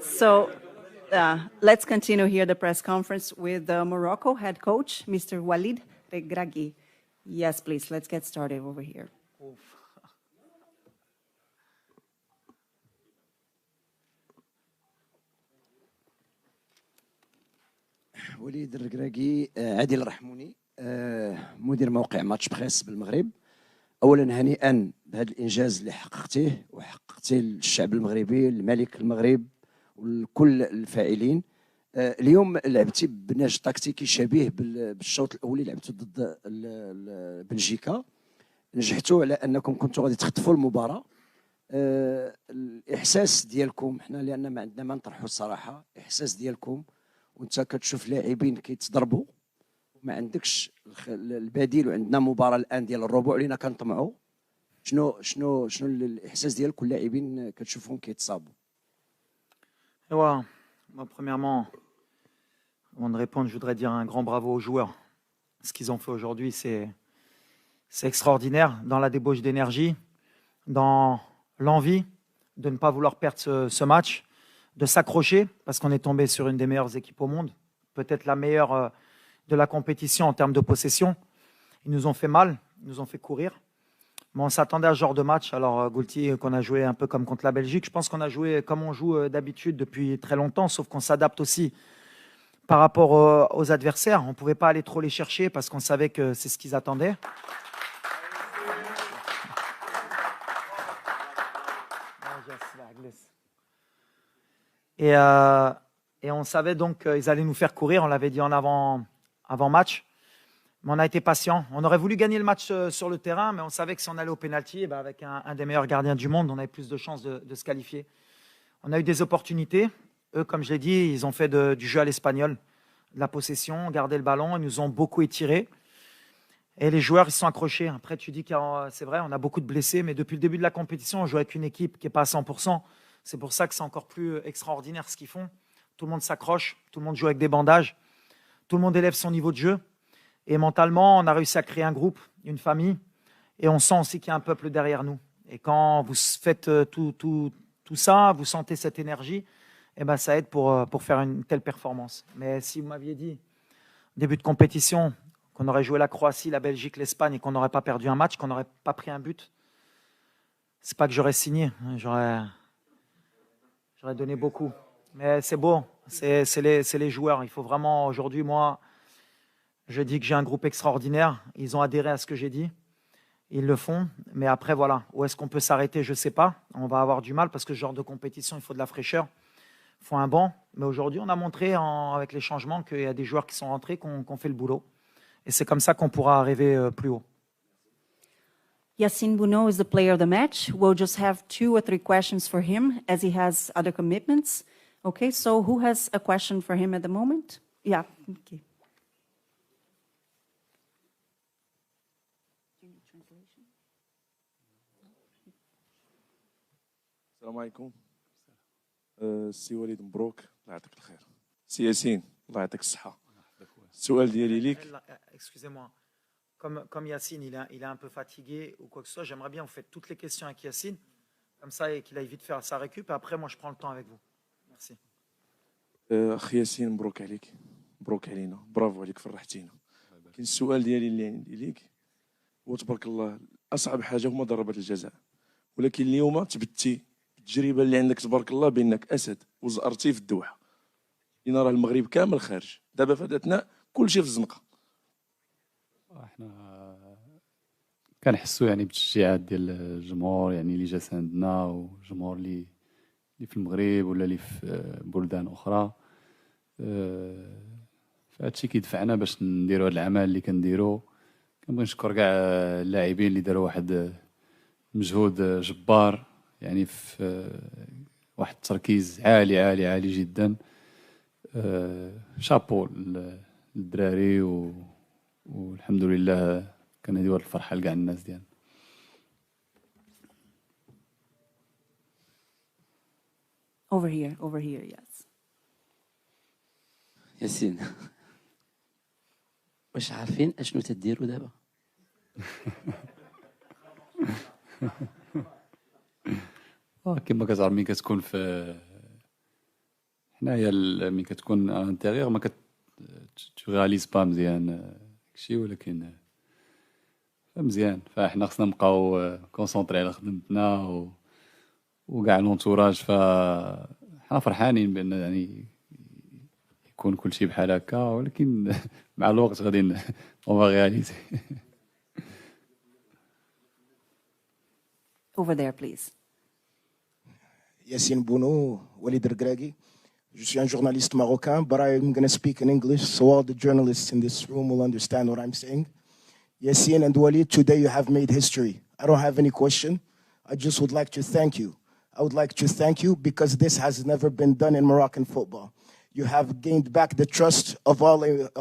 So let's continue here the press conference with the Morocco head coach, Mr. Walid Regragui. Yes, please, let's get started over here. وليد الركراكي عادل الرحموني مدير موقع ماتش بريس بالمغرب. اولا هنيئا بهذا الانجاز اللي حققتيه وحققتيه للشعب المغربي، الملك المغرب وكل الفاعلين. اليوم لعبتي بنهج تكتيكي شبيه بالشوط الاولي لعبتوا ضد بلجيكا، نجحتوا على انكم كنتوا غادي تخطفوا المباراه. الاحساس ديالكم حنا لان ما عندنا ما نطرحوا الصراحه، الاحساس ديالكم وانت كتشوف لاعبين كيتضربوا ما عندكش البديل، وعندنا مباراه الان ديال الربع لينا كنطمعوا. شنو الاحساس ديالك واللاعبين كتشوفهم كيتصابوا؟ Moi, premièrement, avant de répondre, je voudrais dire un grand bravo aux joueurs. Ce qu'ils ont fait aujourd'hui, c'est extraordinaire dans la débauche d'énergie, dans l'envie de ne pas vouloir perdre ce match, de s'accrocher, parce qu'on est tombé sur une des meilleures équipes au monde, peut-être la meilleure de la compétition en termes de possession. Ils nous ont fait mal, ils nous ont fait courir. Mais on s'attendait à ce genre de match. Alors, Goulti, qu'on a joué un peu comme contre la Belgique, je pense qu'on a joué comme on joue d'habitude depuis très longtemps, sauf qu'on s'adapte aussi par rapport aux adversaires. On ne pouvait pas aller trop les chercher parce qu'on savait que c'est ce qu'ils attendaient. Et on savait donc qu'ils allaient nous faire courir. On l'avait dit en avant-match. Mais on a été patient. On aurait voulu gagner le match sur le terrain, mais on savait que si on allait au pénalty, avec un des meilleurs gardiens du monde, on avait plus de chances de se qualifier. On a eu des opportunités. Eux, comme je l'ai dit, ils ont fait du jeu à l'espagnol, de la possession, gardé le ballon. Ils nous ont beaucoup étirés. Et les joueurs, ils se sont accrochés. Après, tu dis que c'est vrai, on a beaucoup de blessés, mais depuis le début de la compétition, on joue avec une équipe qui n'est pas à 100%. C'est pour ça que c'est encore plus extraordinaire ce qu'ils font. Tout le monde s'accroche, tout le monde joue avec des bandages, tout le monde élève son niveau de jeu. Et mentalement, on a réussi à créer un groupe, une famille, et on sent aussi qu'il y a un peuple derrière nous. Et quand vous faites tout ça, vous sentez cette énergie, et ben ça aide pour faire une telle performance. Mais si vous m'aviez dit, début de compétition, qu'on aurait joué la Croatie, la Belgique, l'Espagne, et qu'on n'aurait pas perdu un match, qu'on n'aurait pas pris un but, c'est pas que j'aurais signé, j'aurais donné beaucoup. Mais c'est beau, c'est les joueurs. Il faut vraiment, aujourd'hui, moi, je dis que j'ai un groupe extraordinaire. Ils ont adhéré à ce que j'ai dit. Ils le font. Mais après, voilà, où est-ce qu'on peut s'arrêter? Je ne sais pas. On va avoir du mal parce que ce genre de compétition, il faut de la fraîcheur. Il faut un banc. Mais aujourd'hui, on a montré avec les changements qu'il y a des joueurs qui sont rentrés, qui ont fait le boulot. Et c'est comme ça qu'on pourra arriver plus haut. Yassine Bounou is the player of the match. We'll just have 2 or 3 questions for him as he has other commitments. Okay, so who has a question for him at the moment? Yeah, okay. السلام عليكم. سي وليد مبروك الله يعطيك الخير. سي ياسين الله يعطيك الصحة. السؤال ديالي ليك. Excusez-moi. Comme Yassine, il est un peu fatigué ou quoi que ce soit, j'aimerais bien vous faites toutes les questions avec Yassine, comme ça, et qu'il aille vite faire sa récup, et après, moi, je prends le temps avec vous. Merci. أخي ياسين مبروك عليك، مبروك علينا، برافو عليك، فرحتينا. كاين السؤال ديالي اللي عندي ليك، وتبارك الله أصعب حاجة هما ضربات الجزاء، ولكن اليوم تبتي التجربة اللي عندك تبارك الله بأنك أسد وزأرتي في الدوحة. لأن راه المغرب كامل خارج، دابا فاتتنا كلشي في الزنقة. احنا كنحسوا يعني بالتشجيعات ديال الجمهور يعني اللي جالس عندنا والجمهور اللي في المغرب ولا اللي في بلدان اخرى. فهادشي كيدفعنا باش نديروا هذا العمل اللي كنديروا. كنبغي نشكر كاع اللاعبين اللي داروا واحد مجهود جبار يعني في واحد التركيز عالي عالي عالي جدا. شابو للدراري والحمد لله كان هذه الفرحه لكاع الناس ديالنا. Over here, yes. ياسين واش عارفين اشنو تديروا دابا؟ كما كتعرف ملي كتكون في حنايا ملي كتكون انتيريور ما تو رياليز با مزيان داكشي ولكن مزيان فاحنا خصنا نبقاو كونسونطري على خدمتنا وكاع لونتوراج فحنا فرحانين بان يعني يكون كل شيء بحال هكا ولكن مع الوقت غادي اون رياليزي. Over there, please. Yassine Bounou, Walid Regragui. Je suis un journaliste marocain, but I'm going to speak in English so all the journalists in this room will understand what I'm saying. Yassine and Walid, today you have made history. I don't have any question. I just would like to thank you. I would like to thank you because this has never been done in Moroccan football. You have gained back the trust of a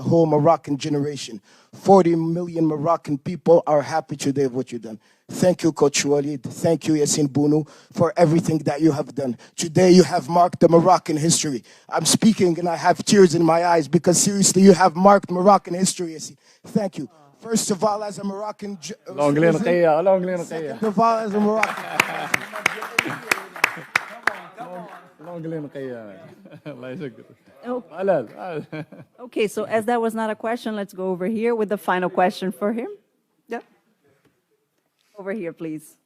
whole Moroccan generation. 40 million Moroccan people are happy today of what you've done. Thank you, Coach Walid. Thank you, Yassine Bounou, for everything that you have done. Today you have marked the Moroccan history. I'm speaking and I have tears in my eyes because seriously, you have marked Moroccan history, Yassine. Thank you. First of all, as a Moroccan... L'anglais نقية l'anglais نقية. Second of all, as a Moroccan... l'anglais نقية. الله يشكرك. Oh, حلال. okay, so as that was not a question, let's go over here with the final question for him. Yeah. Over here, please.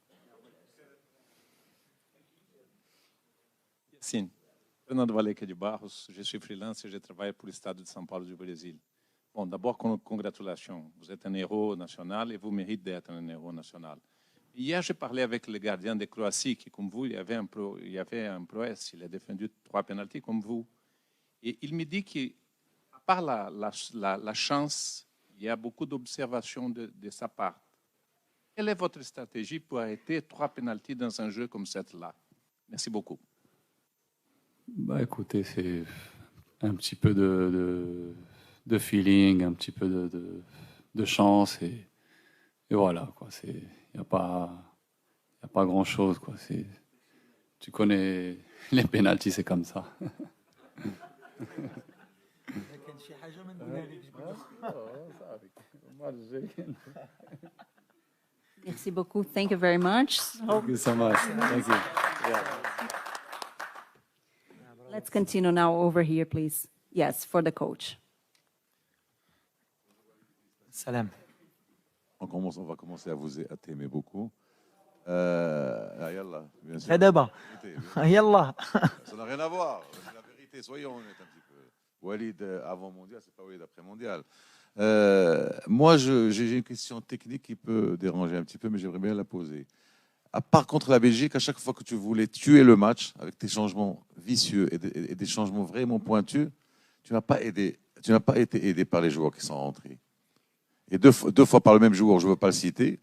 Sim, Fernando Valeca de Barros, je suis freelance et je travaille pour l'Estado de São Paulo du Brésil. Bon, d'abord, congratulations. Vous êtes un héros national et vous méritez d'être un héros national. Hier, j'ai parlé avec le gardien de Croatie qui, comme vous, il y avait un prouesse. Il a défendu 3 pénaltys comme vous. Et il me dit qu'à part la chance, il y a beaucoup d'observations de sa part. Quelle est votre stratégie pour arrêter 3 pénaltys dans un jeu comme celui-là? Merci beaucoup. Bah écoutez, c'est un petit peu de feeling, un petit peu de chance et voilà quoi. Il y a pas grand chose quoi. Tu connais les pénaltys, c'est comme ça. Merci beaucoup. Thank you very much. Thank you so much. Thank you. Let's continue now over here, please. Yes, for the coach. Salam. On va commencer à t'aimer beaucoup. Yallah, bien sûr. D'abord. Yallah. Ça n'a rien à voir. C'est la vérité. Soyons honnêtes un petit peu. Walid avant mondial, c'est pas Walid après mondial. Moi, j'ai une question technique qui peut déranger un petit peu, mais j'aimerais bien la poser. À part contre la Belgique, à chaque fois que tu voulais tuer le match avec tes changements vicieux et des changements vraiment pointus, tu n'as pas été aidé par les joueurs qui sont rentrés. Et deux fois par le même joueur, je ne veux pas le citer,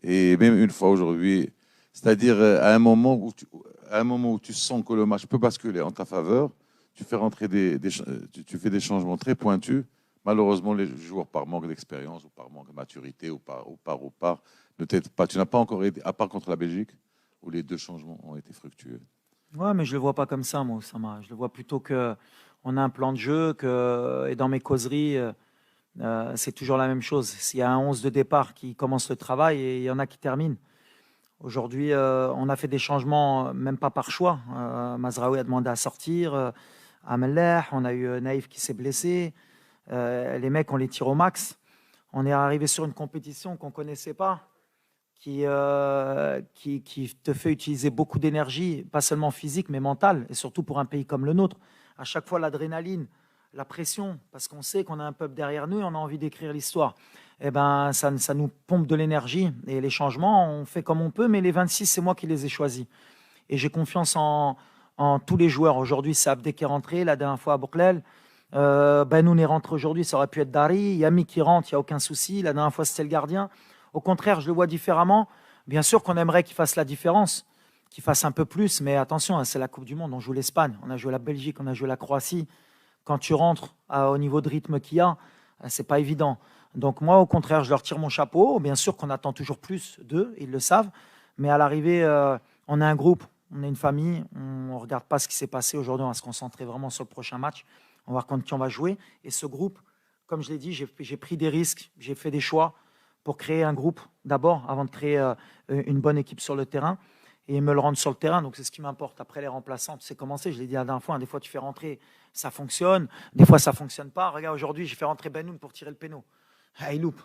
et même une fois aujourd'hui. C'est-à-dire à un moment où tu sens que le match peut basculer en ta faveur, tu fais rentrer tu fais des changements très pointus. Malheureusement, les joueurs, par manque d'expérience ou par manque de maturité ou par ne t'aident pas. Tu n'as pas encore aidé, à part contre la Belgique, où les 2 changements ont été fructueux. Ouais, mais je le vois pas comme ça, moi, Oussama. Je le vois plutôt que on a un plan de jeu, et dans mes causeries, c'est toujours la même chose. S'il y a un 11 de départ qui commence le travail et il y en a qui terminent. Aujourd'hui, on a fait des changements, même pas par choix. Mazraoui a demandé à sortir, Amelech, on a eu Naïf qui s'est blessé. Les mecs, on les tire au max. On est arrivé sur une compétition qu'on ne connaissait pas, qui te fait utiliser beaucoup d'énergie, pas seulement physique, mais mentale, et surtout pour un pays comme le nôtre. À chaque fois, l'adrénaline, la pression, parce qu'on sait qu'on a un peuple derrière nous et on a envie d'écrire l'histoire. Eh ben, ça nous pompe de l'énergie. Et les changements, on fait comme on peut, mais les 26, c'est moi qui les ai choisis. Et j'ai confiance en tous les joueurs. Aujourd'hui, c'est Abdé qui est rentré, la dernière fois à Bouklel. Benoun est rentré aujourd'hui, ça aurait pu être Dari. Yami qui rentre, il n'y a aucun souci. La dernière fois, c'était le gardien. Au contraire, je le vois différemment. Bien sûr qu'on aimerait qu'il fasse la différence, qu'il fasse un peu plus, mais attention, hein, c'est la Coupe du Monde. On joue l'Espagne, on a joué la Belgique, on a joué la Croatie. Quand tu rentres au niveau de rythme qu'il y a, c'est pas évident. Donc moi, au contraire, je leur tire mon chapeau. Bien sûr qu'on attend toujours plus d'eux, ils le savent. Mais à l'arrivée, on a un groupe, on est une famille. On ne regarde pas ce qui s'est passé aujourd'hui. On va se concentrer vraiment sur le prochain match. On va voir contre qui on va jouer. Et ce groupe, comme je l'ai dit, j'ai pris des risques, j'ai fait des choix pour créer un groupe d'abord, avant de créer une bonne équipe sur le terrain et me le rendre sur le terrain. Donc c'est ce qui m'importe. Après les remplaçants, tu sais comment c'est, je l'ai dit la dernière fois, des fois tu fais rentrer, ça fonctionne, des fois ça fonctionne pas. Regarde, aujourd'hui, j'ai fait rentrer Benoun pour tirer le péno. Ah, il loupe.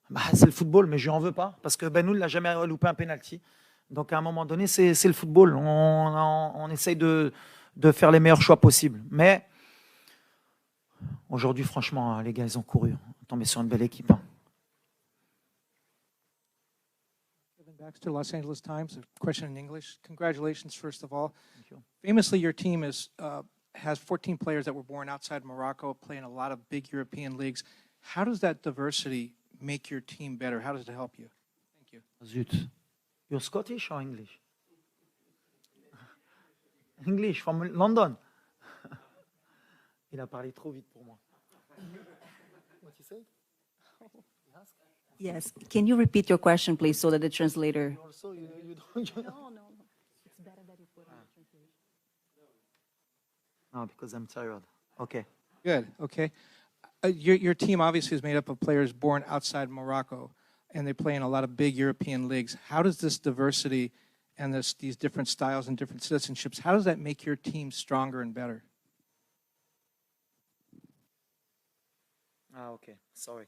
Bah, c'est le football, mais je lui en veux pas parce que Benoun n'a jamais loupé un penalty. Donc à un moment donné, c'est le football. On essaye de faire les meilleurs choix possibles. Mais aujourd'hui, franchement, les gars, ils ont couru. On est tombé sur une belle équipe. Baxter, Los Angeles Times. A question in English. Congratulations, first of all. Thank you. Famously, your team has 14 players that were born outside Morocco, playing a lot of big European leagues. How does that diversity make your team better? How does it help you? Thank you. Zut. You're Scottish or English? English, from London. Il a parlé trop vite pour moi. What you say? Yes. Can you repeat your question, please, so that the translator... Also, you don't... No. It's better that you put on translation. No, because I'm tired. Okay. Good. Okay. Your team obviously is made up of players born outside Morocco, and they play in a lot of big European leagues. How does this diversity and these different styles and different citizenships, how does that make your team stronger and better? Okay. Sorry.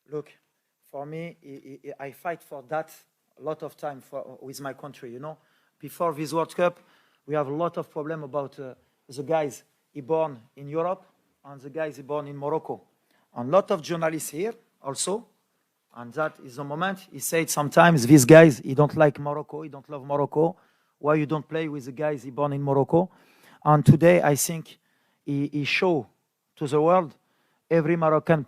Look, for me, I fight for that a lot of time with my country, you know. Before this World Cup, we have a lot of problem about the guys born in Europe and the guys born in Morocco. And a lot of journalists here also, and that is the moment he said sometimes, these guys, he don't like Morocco, he don't love Morocco. Why you don't play with the guys born in Morocco? And today, I think he show to the world every Moroccan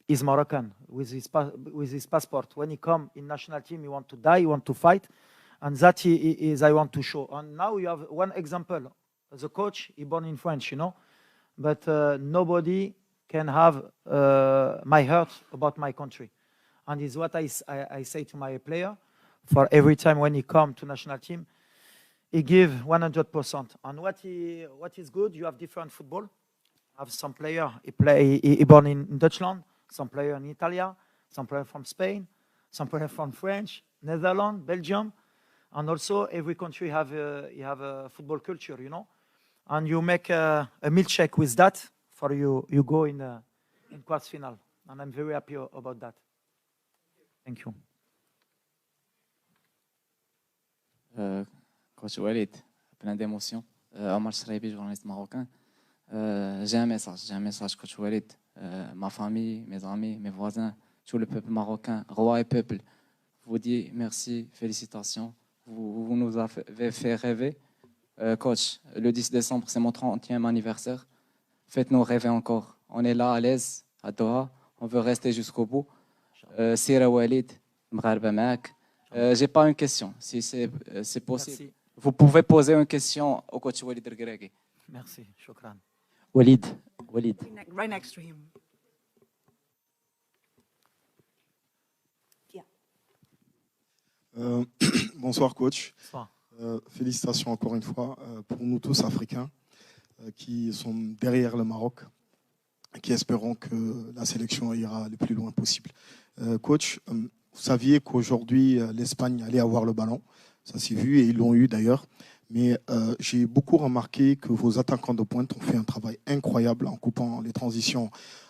is Moroccan with his passport. When he come in national team, he want to die, he want to fight, and that is I want to show. And now you have one example. The coach, he born in France, you know, but nobody can have my heart about my country. And is what I say to my player for every time when he come to national team, he give 100%. And what is good, you have different football. Have some player, he born in Deutschland, some player in Italy, some player from Spain, some player from French, Netherlands, Belgium, and also every country have a football culture, you know. And you make a milkshake with that for you go in quarts final. And I'm very happy about that. Thank you. Coach Walid, plein d'émotions. Omar Shraibi, journaliste marocain. J'ai un message, Coach Walid. Ma famille, mes amis, mes voisins, tout le peuple marocain, roi et peuple, vous dit merci, félicitations. Vous nous avez fait rêver. Coach, le 10 décembre, c'est mon 30e anniversaire. Faites-nous rêver encore. On est là à l'aise, à Doha. On veut rester jusqu'au bout. Sira Walid, Mgharba Maak. J'ai pas une question, si c'est possible. Merci. Vous pouvez poser une question au coach Walid Regragui. Merci, shukran. Walid. Right next to him. Bonsoir coach. Bonsoir. Félicitations encore une fois pour nous tous Africains qui sont derrière le Maroc, qui espérons que la sélection ira le plus loin possible. Coach, vous saviez qu'aujourd'hui l'Espagne allait avoir le ballon, ça s'est vu et ils l'ont eu d'ailleurs. Mais j'ai beaucoup remarqué que vos attaquants de pointe ont fait un travail incroyable en coupant les transitions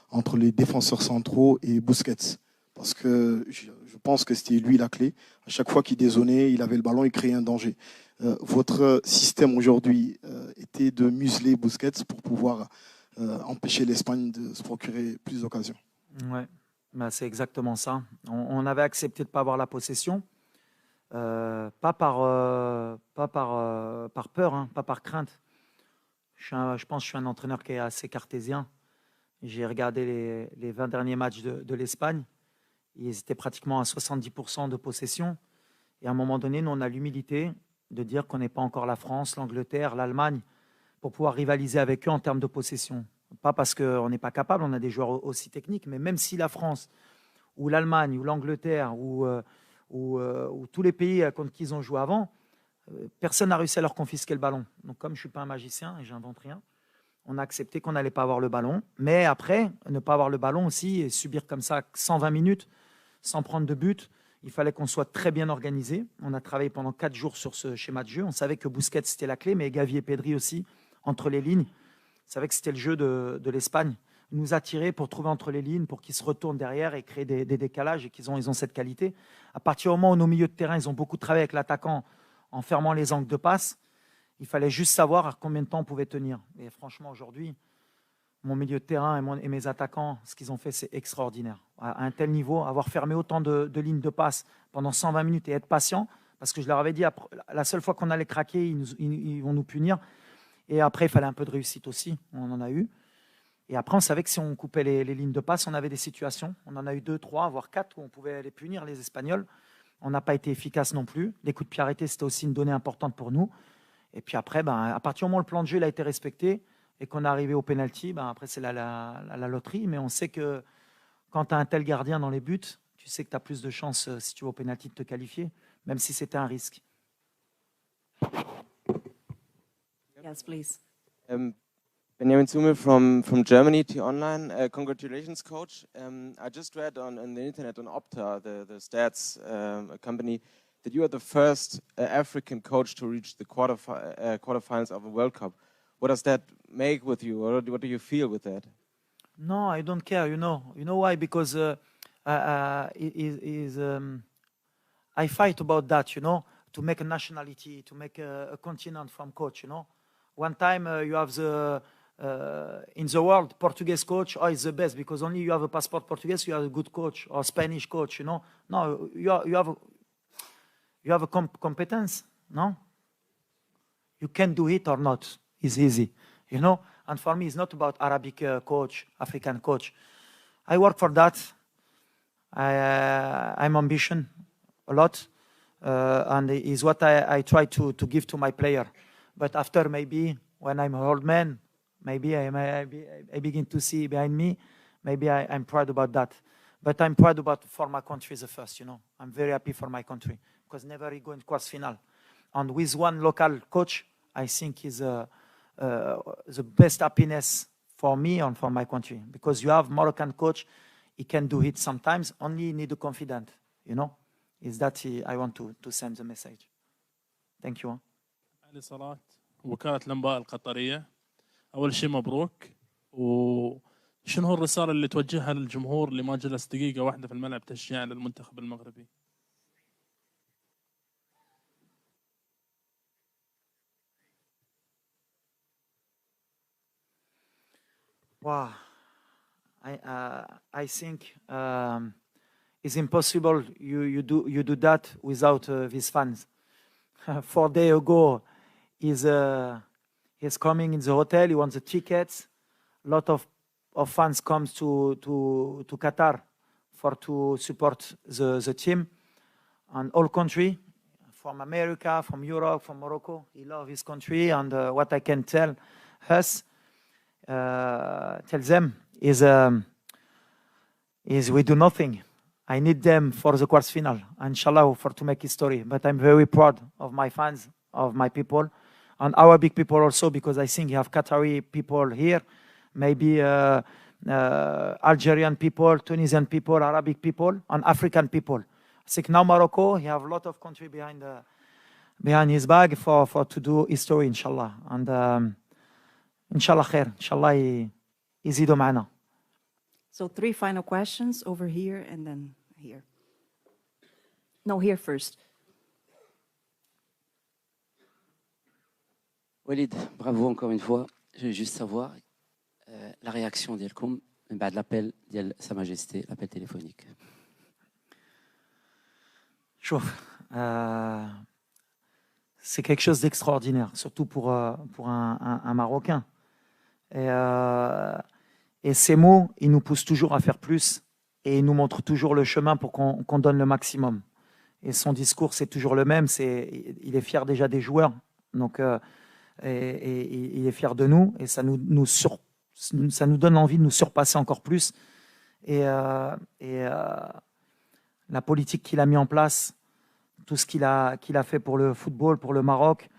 entre les défenseurs centraux et Busquets. Parce que je pense que c'était lui la clé. À chaque fois qu'il dézonnait, il avait le ballon, il créait un danger. Votre système aujourd'hui était de museler Busquets pour pouvoir empêcher l'Espagne de se procurer plus d'occasions. Ouais, bah, c'est exactement ça. On avait accepté de ne pas avoir la possession. Pas par peur, hein, pas par crainte. Je pense que je suis un entraîneur qui est assez cartésien. J'ai regardé les 20 derniers matchs de l'Espagne. Ils étaient pratiquement à 70% de possession. Et à un moment donné, nous, on a l'humilité de dire qu'on n'est pas encore la France, l'Angleterre, l'Allemagne, pour pouvoir rivaliser avec eux en termes de possession. Pas parce qu'on n'est pas capable, on a des joueurs aussi techniques, mais même si la France, ou l'Allemagne, ou l'Angleterre, ou tous les pays contre qui ils ont joué avant, personne n'a réussi à leur confisquer le ballon. Donc comme je ne suis pas un magicien et j'invente rien, on a accepté qu'on n'allait pas avoir le ballon. Mais après, ne pas avoir le ballon aussi et subir comme ça 120 minutes, sans prendre de but. Il fallait qu'on soit très bien organisé. On a travaillé pendant 4 jours sur ce schéma de jeu. On savait que Busquets, c'était la clé, mais Gavi et Pedri aussi, entre les lignes. On savait que c'était le jeu de l'Espagne. Nous attirer pour trouver entre les lignes, pour qu'ils se retournent derrière et créer des décalages, et ils ont cette qualité. À partir du moment où nos milieux de terrain, ils ont beaucoup travaillé avec l'attaquant en fermant les angles de passe, il fallait juste savoir à combien de temps on pouvait tenir. Et franchement, aujourd'hui, mon milieu de terrain et mes attaquants, ce qu'ils ont fait, c'est extraordinaire. À un tel niveau, avoir fermé autant de lignes de passe pendant 120 minutes et être patient, parce que je leur avais dit, la seule fois qu'on allait craquer, ils vont nous punir. Et après, il fallait un peu de réussite aussi, on en a eu. Et après, on savait que si on coupait les lignes de passe, on avait des situations. On en a eu 2, 3, voire 4 où on pouvait les punir, les Espagnols. On n'a pas été efficace non plus. Les coups de pied arrêtés, c'était aussi une donnée importante pour nous. Et puis après, à partir du moment où le plan de jeu il a été respecté et qu'on est arrivé au pénalty, après c'est la loterie. Mais on sait que quand tu as un tel gardien dans les buts, tu sais que tu as plus de chances, si tu vas au pénalty, de te qualifier, même si c'était un risque. Yes, please. Benjamin Zumel from Germany, T-Online. Congratulations, coach. I just read on the internet on Opta, the stats company, that you are the first African coach to reach the quarterfinals of a World Cup. What does that make with you, or what do you feel with that? No, I don't care. You know why? Because I fight about that. To make a nationality, to make a continent from coach. One time you have the in the world Portuguese coach. Oh, it's the best because only you have a passport Portuguese, you have a good coach, or Spanish coach. No, you have a competence. No, you can do it or not. It's easy. And for me, it's not about Arabic coach, African coach. I work for that. I'm ambition a lot, and is what I try to give to my player. But after, maybe when I'm an old man, maybe I begin to see behind me. Maybe I'm proud about that. But I'm proud about for my country the first. I'm very happy for my country because never we go in quarter final. And with one local coach, I think is the best happiness for me and for my country, because you have Moroccan coach, he can do it sometimes, only need a confident, is that I want to send the message. Thank you. علي صلاة، وكالة الأنباء القطرية. أول شيء مبروك. وشنو هو الرسالة اللي توجهها للجمهور اللي ما جلس دقيقة واحدة في الملعب تشجيعا للمنتخب المغربي؟ Wow, I think it's impossible you do that without these fans. 4 days ago, he's coming in the hotel. He wants the tickets. A lot of fans comes to Qatar to support the team, and all country, from America, from Europe, from Morocco. He loves his country, and what I can tell them is we do nothing. I need them for the quarterfinal, inshallah, to make history. But I'm very proud of my fans, of my people, and our big people also, because I think you have Qatari people here, maybe Algerian people, Tunisian people, Arabic people, and African people. I think now Morocco, he have a lot of country behind his back for to do history, inshallah. And inshallah khair, inshallah يزيدوا معنا. So 3 final questions over here and then here. No, here first. Walid, bravo encore une fois. Je veux juste savoir la réaction ديالكم من بعد l'appel ديال Sa Majesté, l'appel téléphonique. شوف, c'est quelque chose d'extraordinaire, surtout pour un Marocain. Et ces mots, ils nous poussent toujours à faire plus et ils nous montrent toujours le chemin pour qu'on donne le maximum. Et son discours, c'est toujours le même. Il est fier déjà des joueurs, donc et il est fier de nous, et ça nous donne envie de nous surpasser encore plus. Et la politique qu'il a mis en place, tout ce qu'il a fait pour le football, pour le Maroc,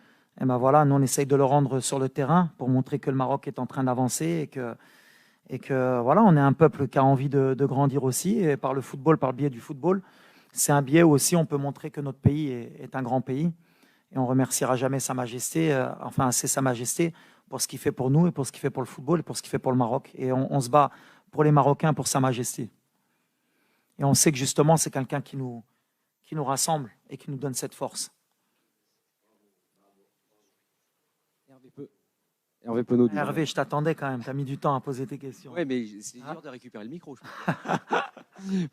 et voilà, nous on essaye de le rendre sur le terrain pour montrer que le Maroc est en train d'avancer et que voilà, on est un peuple qui a envie de grandir aussi, et par le football, par le biais du football, c'est un biais où aussi on peut montrer que notre pays est un grand pays, et on remerciera jamais Sa Majesté, enfin c'est Sa Majesté, pour ce qu'il fait pour nous, et pour ce qu'il fait pour le football, et pour ce qu'il fait pour le Maroc. Et on se bat pour les Marocains, pour Sa Majesté. Et on sait que justement, c'est quelqu'un qui nous rassemble et qui nous donne cette force. Hervé peut nous dire. Hervé, je t'attendais quand même, tu as mis du temps à poser tes questions. Oui, mais c'est dur de récupérer le micro, je pense.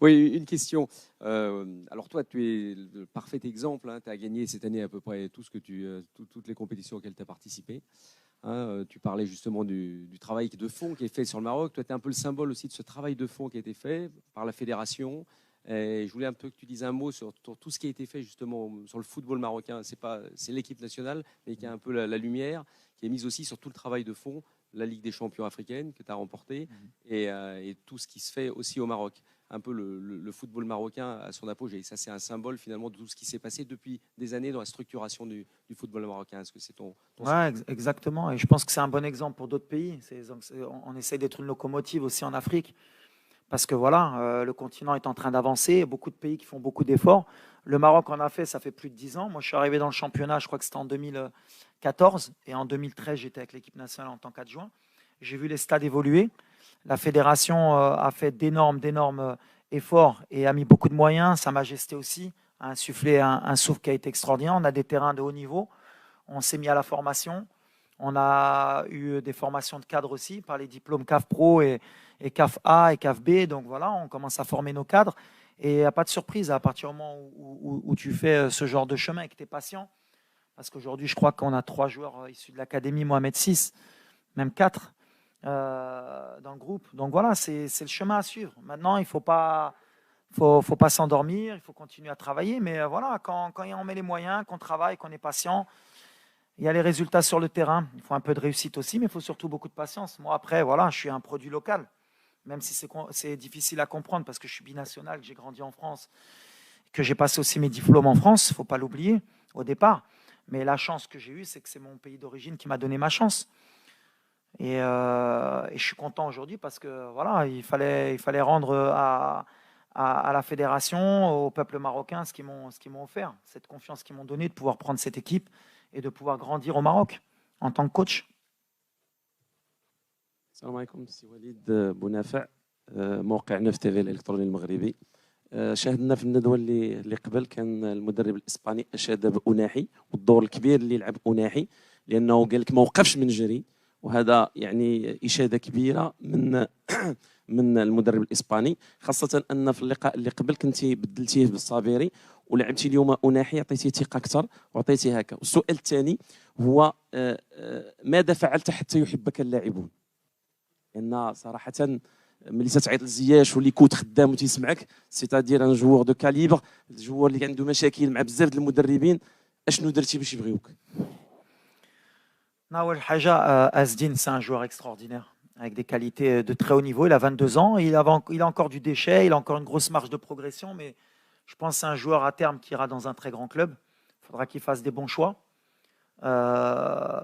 Oui, une question. Alors toi, tu es le parfait exemple. Tu as gagné cette année à peu près tout ce que toutes les compétitions auxquelles tu as participé. Tu parlais justement du travail de fond qui est fait sur le Maroc. Toi, tu es un peu le symbole aussi de ce travail de fond qui a été fait par la fédération. Et je voulais un peu que tu dises un mot sur tout ce qui a été fait justement sur le football marocain. C'est l'équipe nationale, mais qui a un peu la lumière, qui est mise aussi sur tout le travail de fond, la Ligue des champions africaine que tu as remportée, et tout ce qui se fait aussi au Maroc. Un peu le football marocain à son apogée. Ça, c'est un symbole finalement de tout ce qui s'est passé depuis des années dans la structuration du football marocain. Est-ce que c'est ton Ouais, exactement. Et je pense que c'est un bon exemple pour d'autres pays. On essaie d'être une locomotive aussi en Afrique. Parce que voilà, le continent est en train d'avancer, beaucoup de pays qui font beaucoup d'efforts. Le Maroc en a fait, ça fait plus de 10 ans. Moi, je suis arrivé dans le championnat, je crois que c'était en 2014. Et en 2013, j'étais avec l'équipe nationale en tant qu'adjoint. J'ai vu les stades évoluer. La fédération a fait d'énormes efforts et a mis beaucoup de moyens. Sa Majesté aussi a insufflé un souffle qui a été extraordinaire. On a des terrains de haut niveau. On s'est mis à la formation. On a eu des formations de cadres aussi par les diplômes CAF Pro et CAF A et CAF B. Donc voilà, on commence à former nos cadres. Et il n'y a pas de surprise à partir du moment où tu fais ce genre de chemin et que tu es patient. Parce qu'aujourd'hui, je crois qu'on a 3 joueurs issus de l'académie, Mohamed 6, même 4 dans le groupe. Donc voilà, c'est le chemin à suivre. Maintenant, il ne faut pas s'endormir, il faut continuer à travailler. Mais voilà, quand on met les moyens, qu'on travaille, qu'on est patient, il y a les résultats sur le terrain. Il faut un peu de réussite aussi, mais il faut surtout beaucoup de patience. Moi, après, voilà, je suis un produit local, même si c'est difficile à comprendre parce que je suis binational, que j'ai grandi en France, que j'ai passé aussi mes diplômes en France, il ne faut pas l'oublier au départ. Mais la chance que j'ai eue, c'est que c'est mon pays d'origine qui m'a donné ma chance. Et je suis content aujourd'hui parce que voilà, il fallait rendre à la fédération, au peuple marocain, ce qu'ils m'ont offert, cette confiance qu'ils m'ont donnée de pouvoir prendre cette équipe et de pouvoir grandir au Maroc en tant que coach. السلام عليكم سي وليد بونافع موقع نف تي في الالكتروني المغربي شاهدنا في الندوه اللي قبل كان المدرب الاسباني اشاد بأناحي والدور الكبير اللي لعب أناحي لانه قال لك ما وقفش من جري وهذا يعني اشاده كبيره من المدرب الاسباني خاصه ان في اللقاء اللي قبل كنتي بدلتيه بالصابيري ولعبتي اليوم أناحي عطيتيه ثقه اكثر وعطيتيه هكا. والسؤال الثاني هو ماذا فعلت حتى يحبك اللاعبون؟ لان صراحه ملي تتعيط لزياش واللي كوت خدام وتيسمعك سيتادير ان جوور دو كاليبر الجوور اللي عنده مشاكل مع بزاف د المدربين اشنو درتي باش يبغيوك؟ Nawel Haja Asdin, c'est un joueur extraordinaire avec des qualités de très haut niveau. Il a 22 ans, il a encore du déchet, il a encore une grosse marge de progression, mais je pense que c'est un joueur à terme qui ira dans un très grand club. Il faudra qu'il fasse des bons choix.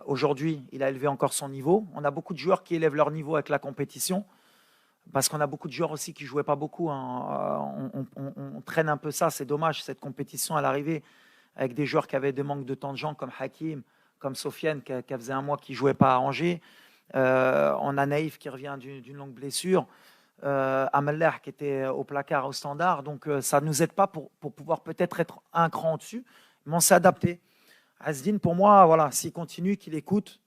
Aujourd'hui, il a élevé encore son niveau. On a beaucoup de joueurs qui élèvent leur niveau avec la compétition, parce qu'on a beaucoup de joueurs aussi qui ne jouaient pas beaucoup. On traîne un peu ça, c'est dommage, cette compétition à l'arrivée, avec des joueurs qui avaient des manques de temps de jeu, comme Hakim, comme Sofiane, qui faisait un mois qu'il ne jouait pas à Angers. On a Naïf qui revient d'une longue blessure. Ameller qui était au placard, au standard. Donc, ça ne nous aide pas pour pouvoir peut-être être un cran au-dessus, mais on s'est adapté. Asdin, pour moi, voilà, s'il continue, qu'il écoute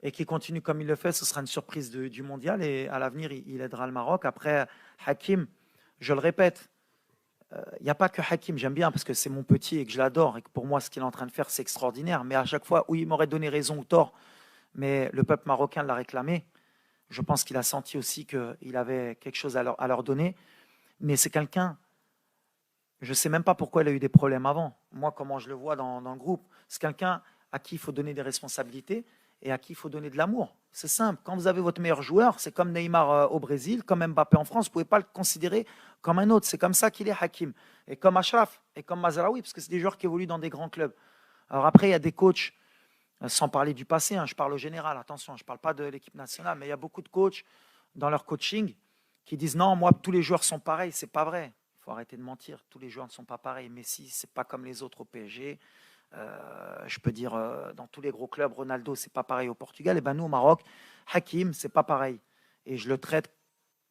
et qu'il continue comme il le fait, ce sera une surprise du mondial et à l'avenir, il aidera le Maroc. Après, Hakim, je le répète, il n'y a pas que Hakim, j'aime bien parce que c'est mon petit et que je l'adore et que pour moi, ce qu'il est en train de faire, c'est extraordinaire. Mais à chaque fois, oui, il m'aurait donné raison ou tort, mais le peuple marocain l'a réclamé. Je pense qu'il a senti aussi qu'il avait quelque chose à leur donner. Mais c'est quelqu'un, je ne sais même pas pourquoi il a eu des problèmes avant. Moi, comment je le vois dans le groupe, c'est quelqu'un à qui il faut donner des responsabilités et à qui il faut donner de l'amour. C'est simple. Quand vous avez votre meilleur joueur, c'est comme Neymar au Brésil, comme Mbappé en France, vous ne pouvez pas le considérer comme un autre. C'est comme ça qu'il est Hakim. Et comme Achraf, et comme Mazraoui, parce que c'est des joueurs qui évoluent dans des grands clubs. Alors après, il y a des coachs, sans parler du passé, je parle au général, attention, je ne parle pas de l'équipe nationale, mais il y a beaucoup de coachs dans leur coaching qui disent non, moi, tous les joueurs sont pareils. C'est pas vrai. Il faut arrêter de mentir. Tous les joueurs ne sont pas pareils. Messi, c'est pas comme les autres au PSG. Je peux dire dans tous les gros clubs, Ronaldo, c'est pas pareil au Portugal. Et ben nous, au Maroc, Hakim, c'est pas pareil. Et je le traite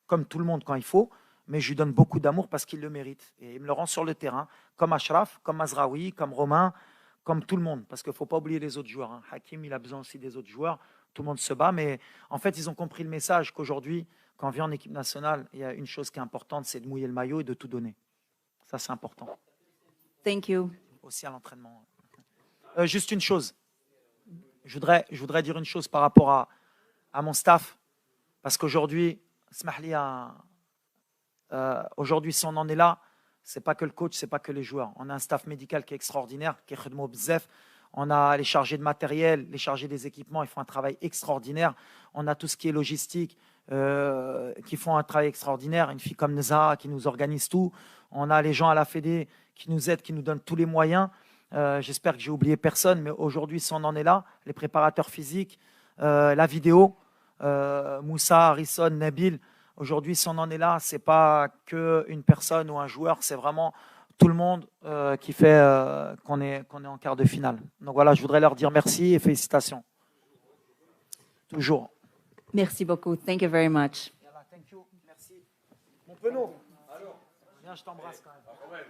comme tout le monde quand il faut, mais je lui donne beaucoup d'amour parce qu'il le mérite. Et il me le rend sur le terrain, comme Ashraf, comme Mazraoui, comme Romain, comme tout le monde. Parce qu'il ne faut pas oublier les autres joueurs. Hakim, il a besoin aussi des autres joueurs. Tout le monde se bat, mais en fait, ils ont compris le message qu'aujourd'hui, quand on vient en équipe nationale, il y a une chose qui est importante, c'est de mouiller le maillot et de tout donner. Ça, c'est important. Thank you. Aussi à l'entraînement. Juste une chose. Je voudrais dire une chose par rapport à mon staff. Parce qu'aujourd'hui, aujourd'hui, si on en est là, c'est pas que le coach, c'est pas que les joueurs. On a un staff médical qui est extraordinaire, qui est khedmo bzef. On a les chargés de matériel, les chargés des équipements, ils font un travail extraordinaire. On a tout ce qui est logistique, qui font un travail extraordinaire. Une fille comme Neza qui nous organise tout. On a les gens à la Fédé qui nous aident, qui nous donnent tous les moyens. J'espère que j'ai oublié personne, mais aujourd'hui, si on en est là, les préparateurs physiques, la vidéo, Moussa, Harrison, Nabil, aujourd'hui, si on en est là, c'est pas qu'une personne ou un joueur, c'est vraiment tout le monde qui fait qu'on est en quart de finale. Donc voilà, je voudrais leur dire merci et félicitations. Toujours. Merci beaucoup. Thank you very much. Thank you. Merci. Mon penaud. Alors, viens, je t'embrasse quand même.